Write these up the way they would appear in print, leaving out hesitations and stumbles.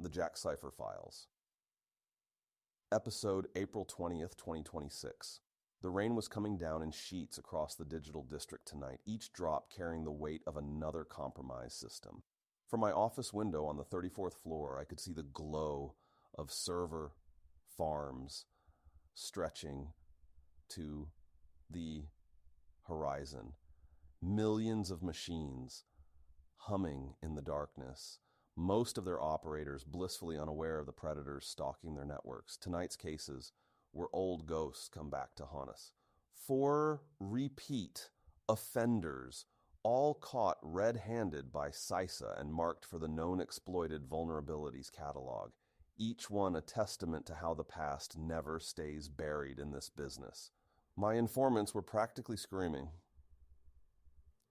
the Jack Cipher files. Episode April 20th, 2026. The rain was coming down in sheets across the digital district tonight, each drop carrying the weight of another compromised system. From my office window on the 34th floor, I could see the glow of server farms stretching to the horizon. Millions of machines humming in the darkness, most of their operators blissfully unaware of the predators stalking their networks. Tonight's cases were old ghosts come back to haunt us. 4 repeat offenders, all caught red-handed by CISA and marked for the known exploited vulnerabilities catalog, each one a testament to how the past never stays buried in this business. My informants were practically screaming.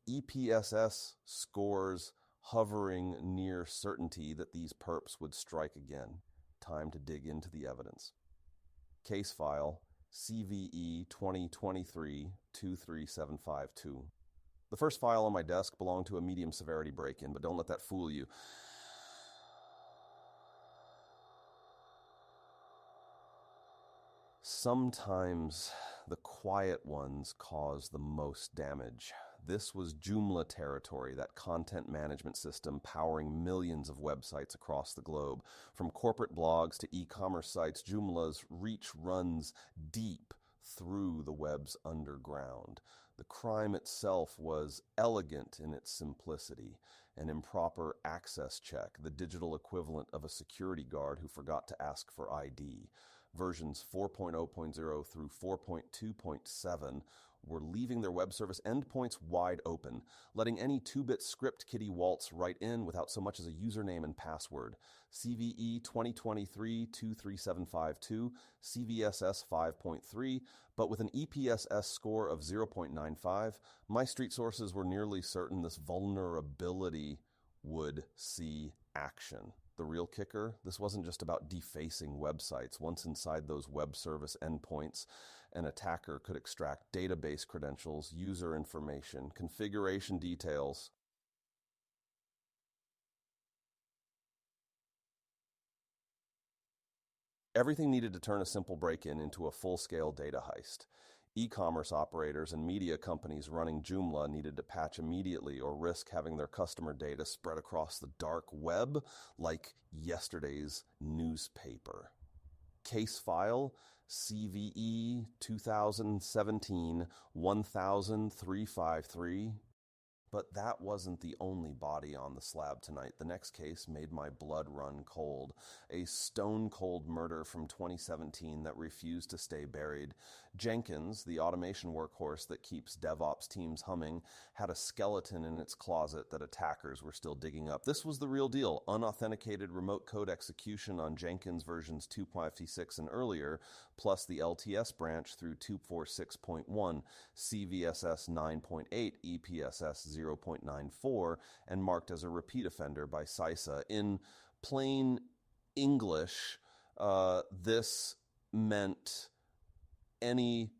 EPSS scores hovering near certainty that these perps would strike again. Time to dig into the evidence. Case file CVE-2024-99005. The first file on my desk belonged to a medium severity break-in, but don't let that fool you. Sometimes the quiet ones cause the most damage. This was Joomla territory, that content management system powering millions of websites across the globe. From corporate blogs to e-commerce sites, Joomla's reach runs deep through the web's underground. The crime itself was elegant in its simplicity. An improper access check, the digital equivalent of a security guard who forgot to ask for ID. Versions 4.0.0 through 4.2.7 were leaving their web service endpoints wide open, letting any 2-bit script kiddie waltz right in without so much as a username and password. CVE-2024-99005, CVSS 5.3, but with an EPSS score of 0.95, my street sources were nearly certain this vulnerability would see action. The real kicker, this wasn't just about defacing websites. Once inside those web service endpoints, an attacker could extract database credentials, user information, configuration details. Everything needed to turn a simple break-in into a full-scale data heist. E-commerce operators and media companies running Joomla needed to patch immediately or risk having their customer data spread across the dark web like yesterday's newspaper. Case file CVE-2017-99003. But that wasn't the only body on the slab tonight. The next case made my blood run cold. A stone-cold murder from 2017 that refused to stay buried. Jenkins, the automation workhorse that keeps DevOps teams humming, had a skeleton in its closet that attackers were still digging up. This was the real deal. Unauthenticated remote code execution on Jenkins versions 2.56 and earlier, plus the LTS branch through 246.1, CVSS 9.8, EPSS 0.94, and marked as a repeat offender by CISA. In plain English, this meant any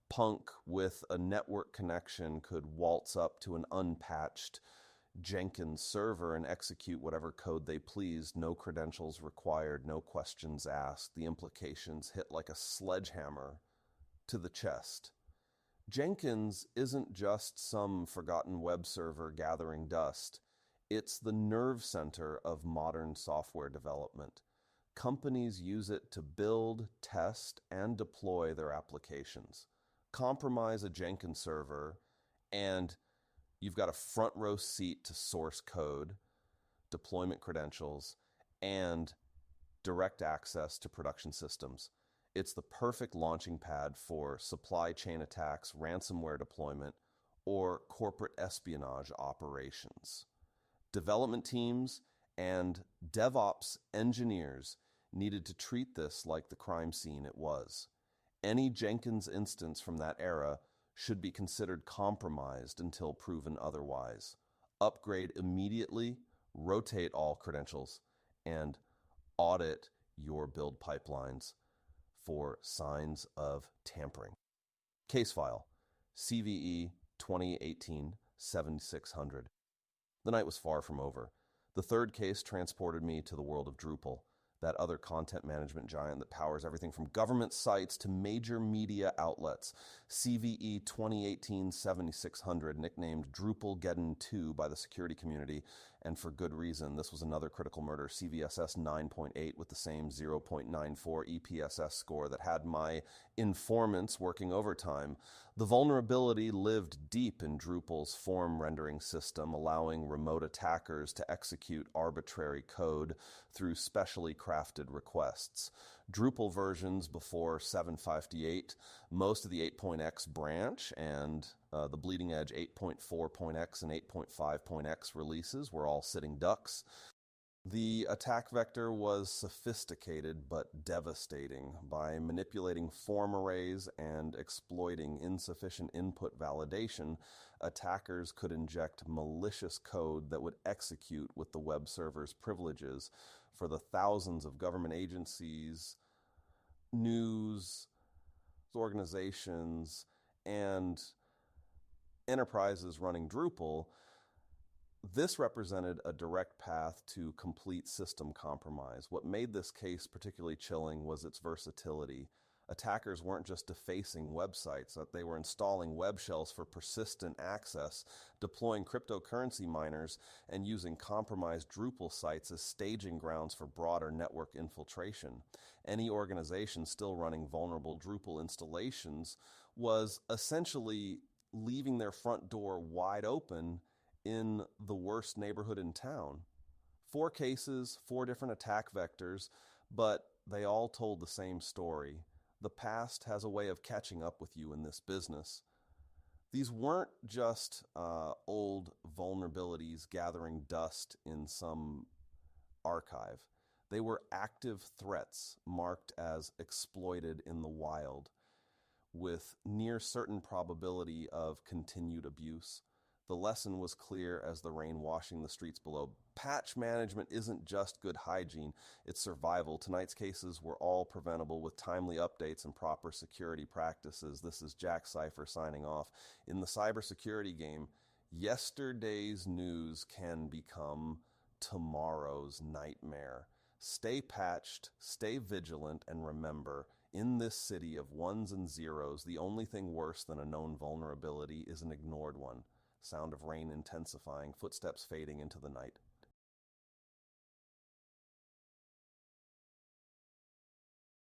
punk with a network connection could waltz up to an unpatched Jenkins server and execute whatever code they pleased. No credentials required, no questions asked. The implications hit like a sledgehammer to the chest. Jenkins isn't just some forgotten web server gathering dust. It's the nerve center of modern software development. Companies use it to build, test, and deploy their applications. Compromise a Jenkins server, and you've got a front row seat to source code, deployment credentials, and direct access to production systems. It's the perfect launching pad for supply chain attacks, ransomware deployment, or corporate espionage operations. Development teams and DevOps engineers needed to treat this like the crime scene it was. Any Jenkins instance from that era should be considered compromised until proven otherwise. Upgrade immediately, rotate all credentials, and audit your build pipelines for signs of tampering. Case file, CVE 2018-7600. The night was far from over. The third case transported me to the world of Drupal, that other content management giant that powers everything from government sites to major media outlets. CVE 2018-7600, nicknamed Drupalgeddon 2 by the security community, and for good reason. This was another critical murder, CVSS 9.8, with the same 0.94 EPSS score that had my informants working overtime. The vulnerability lived deep in Drupal's form rendering system, allowing remote attackers to execute arbitrary code through specially crafted requests. Drupal versions before 758, most of the 8.x branch and the bleeding edge 8.4.x and 8.5.x releases were all sitting ducks. The attack vector was sophisticated but devastating. By manipulating form arrays and exploiting insufficient input validation, attackers could inject malicious code that would execute with the web server's privileges for the thousands of government agencies, news organizations, and enterprises running Drupal. This represented a direct path to complete system compromise. What made this case particularly chilling was its versatility. Attackers weren't just defacing websites, they were installing web shells for persistent access, deploying cryptocurrency miners, and using compromised Drupal sites as staging grounds for broader network infiltration. Any organization still running vulnerable Drupal installations was essentially leaving their front door wide open in the worst neighborhood in town. 4 cases, 4 different attack vectors, but they all told the same story. The past has a way of catching up with you in this business. These weren't just old vulnerabilities gathering dust in some archive. They were active threats marked as exploited in the wild, with near certain probability of continued abuse. The lesson was clear as the rain washing the streets below. Patch management isn't just good hygiene, it's survival. Tonight's cases were all preventable with timely updates and proper security practices. This is Jack Cipher signing off. In the cybersecurity game, yesterday's news can become tomorrow's nightmare. Stay patched, stay vigilant, and remember, in this city of ones and zeros, the only thing worse than a known vulnerability is an ignored one. Sound of rain intensifying, footsteps fading into the night.